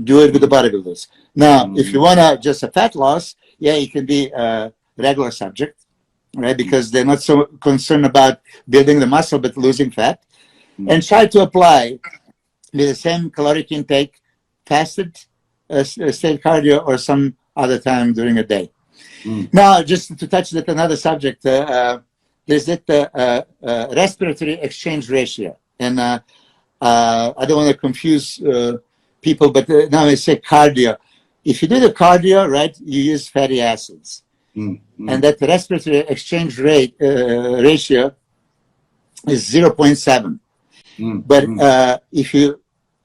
Speaker 2: do it with the bodybuilders. Now, if you want to just a fat loss, you can be a regular subject, right? Because they're not so concerned about building the muscle, but losing fat. And try to apply with the same caloric intake, fasted state cardio, or some other time during a day. Now, just to touch that another subject, there's that respiratory exchange ratio. And I don't want to confuse people, but now I say cardio. If you do the cardio, right, you use fatty acids. And that respiratory exchange rate ratio is 0.7. But if you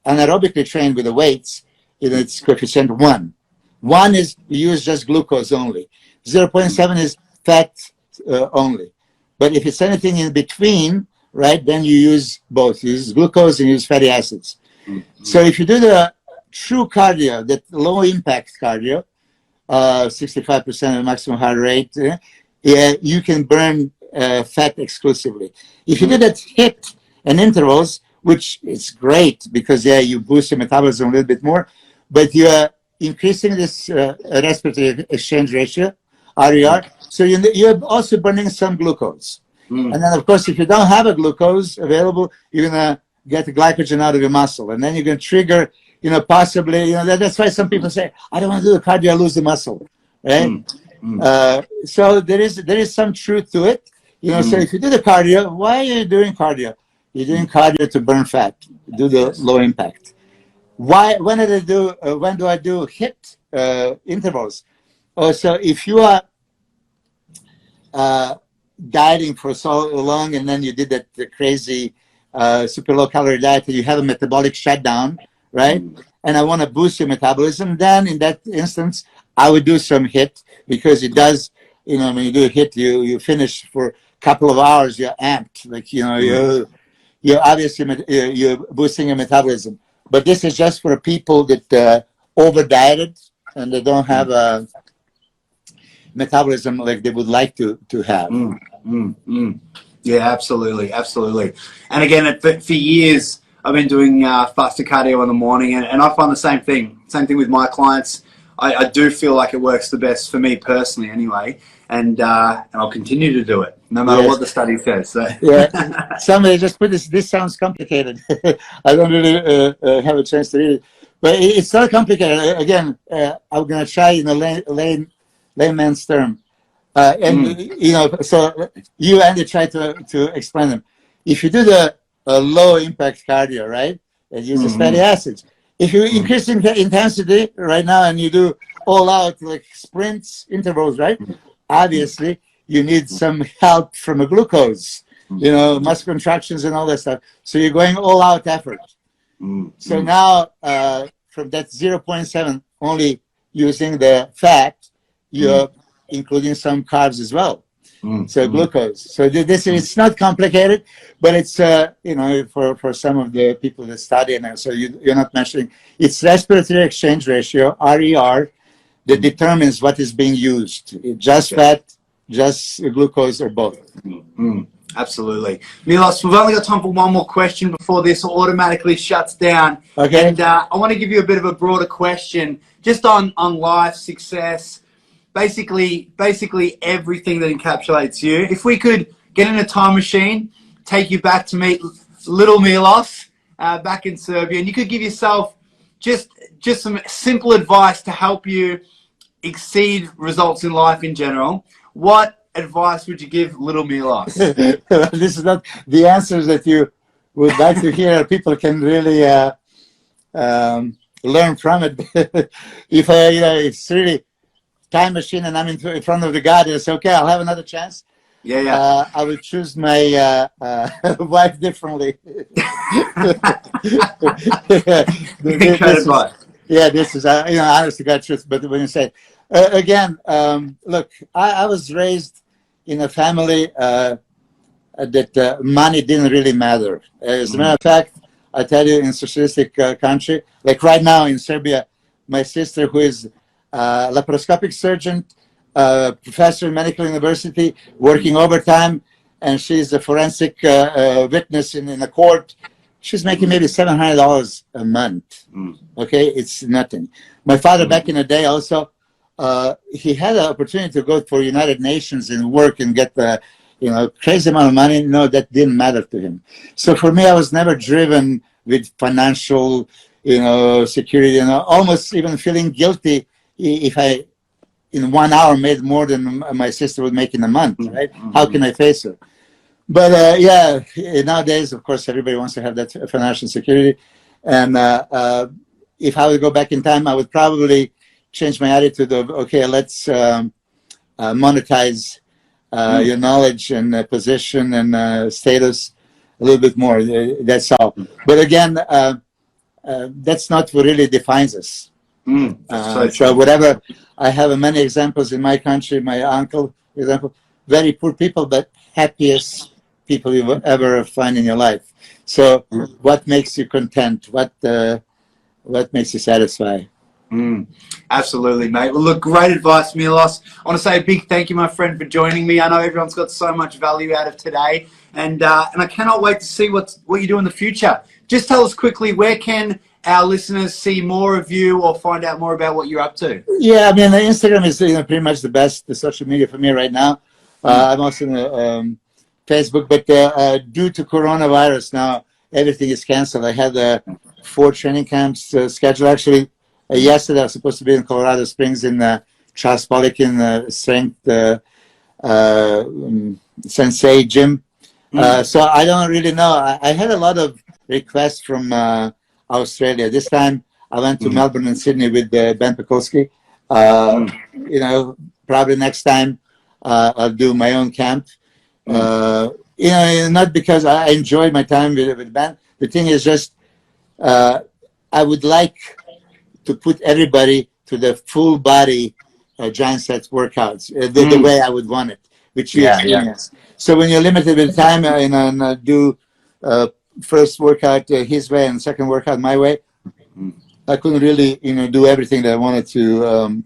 Speaker 2: anaerobically train with the weights, it's coefficient 1. 1 is you use just glucose only. 0.7 is fat only. But if it's anything in between, right, then you use both. You use glucose and you use fatty acids. So if you do the true cardio, that low impact cardio, 65% of maximum heart rate, you can burn fat exclusively. If you do that HIIT and intervals, which is great because you boost your metabolism a little bit more, but you are increasing this respiratory exchange ratio, RER, so you're also burning some glucose. And then, of course, if you don't have a glucose available, you're going to get the glycogen out of your muscle. And then you're going to trigger, possibly, that's why some people say, I don't want to do the cardio, I lose the muscle, right? So there is some truth to it. So if you do the cardio, why are you doing cardio? You're doing cardio to burn fat, do the low impact. Why? When do I do HIIT intervals? So if you are dieting for so long and then you did that crazy super low calorie diet, you have a metabolic shutdown, right? And I want to boost your metabolism, then in that instance, I would do some HIIT, because it does, when you do a HIIT, you finish for a couple of hours, you're amped, like, you're obviously you're boosting your metabolism. But this is just for people that over dieted and they don't have a metabolism like they would like to have.
Speaker 1: Yeah, absolutely. And again, for years, I've been doing fasted cardio in the morning, and I find the same thing. Same thing with my clients. I do feel like it works the best for me personally, anyway, and I'll continue to do it no matter what the study says. So.
Speaker 2: Yeah, somebody just put this. This sounds complicated. I don't really have a chance to read it, but it's not complicated. Again, I'm gonna try in a layman's term. So you Andy try to explain them. If you do the low impact cardio, right, and uses fatty acids, if you increase intensity right now and you do all out like sprints, intervals, right, obviously you need some help from a glucose, muscle contractions and all that stuff. So you're going all out effort. So now from that 0.7 only using the fat, you're including some carbs as well. So glucose. So this it's not complicated, but it's for some of the people that study now. So you're not mentioning it's respiratory exchange ratio (RER) that determines what is being used. Just fat, just glucose, or both.
Speaker 1: Absolutely. Milos, we've only got time for one more question before this automatically shuts down.
Speaker 2: Okay.
Speaker 1: And I want to give you a bit of a broader question, just on life, success. Basically everything that encapsulates you. If we could get in a time machine, take you back to meet little Milos back in Serbia, and you could give yourself just some simple advice to help you exceed results in life in general, what advice would you give little Milos?
Speaker 2: This is not the answers that you would like to hear. People can really learn from it. If it's really time machine and I'm in front of the God and say, okay, I'll have another chance. I will choose my wife differently. This is honest to God truth. But when you say again, look, I was raised in a family that money didn't really matter. As a matter of fact, I tell you, in socialistic country, like right now in Serbia, my sister, who is laparoscopic surgeon, professor in medical university, working overtime, and she's a forensic witness in a court. She's making maybe $700 a month. Okay, it's nothing. My father, back in the day, also he had an opportunity to go for United Nations and work and get the crazy amount of money. No, that didn't matter to him. So for me, I was never driven with financial security, almost even feeling guilty if I, in 1 hour, made more than my sister would make in a month, right? How can I face her? But nowadays, of course, everybody wants to have that financial security. And if I would go back in time, I would probably change my attitude of, okay, let's monetize your knowledge and position and status a little bit more. That's all. But again, that's not what really defines us. So whatever, I have many examples in my country. My uncle, for example, very poor people, but happiest people you will ever find in your life. So what makes you content? What makes you satisfied?
Speaker 1: Absolutely, mate. Well, look, great advice, Milos. I want to say a big thank you, my friend, for joining me. I know everyone's got so much value out of today, and I cannot wait to see what you do in the future. Just tell us quickly, where can our listeners see more of you or find out more about what you're up to?
Speaker 2: Yeah, I mean, Instagram is pretty much the social media for me right now. I'm also on Facebook, but due to coronavirus now, everything is canceled. I had 4 training camps scheduled. Actually, yesterday I was supposed to be in Colorado Springs in Charles Poliquin strength sensei gym. So I don't really know. I had a lot of requests from Australia. This time I went to Melbourne and Sydney with Ben Pekulski. You know, probably next time I'll do my own camp. You know, not because I enjoy my time with Ben. The thing is just I would like to put everybody to the full body giant sets workouts the way I would want it, which you experience. So when you're limited with time and do first workout his way and second workout my way, I couldn't really, you know, do everything that I wanted to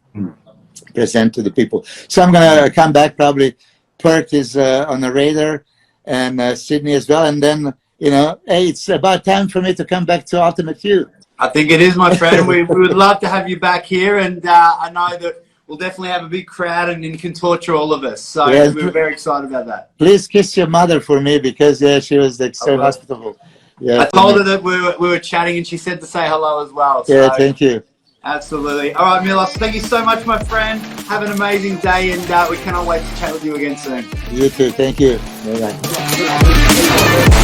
Speaker 2: present to the people. So I'm gonna come back. Probably Perth is on the radar, and Sydney as well. And then, you know, hey, it's about time for me to come back to Ultimate You.
Speaker 1: I think it is, my friend. We would love to have you back here, and I know that we'll definitely have a big crowd and you can torture all of us. So we're very excited about that.
Speaker 2: Please kiss your mother for me, because she was like so hospitable. Yeah,
Speaker 1: I told her that we were chatting, and she said to say hello as well. So,
Speaker 2: yeah, thank you.
Speaker 1: Absolutely. All right, Milos, thank you so much, my friend. Have an amazing day, and we cannot wait to chat with you again soon.
Speaker 2: You too. Thank you. Bye-bye.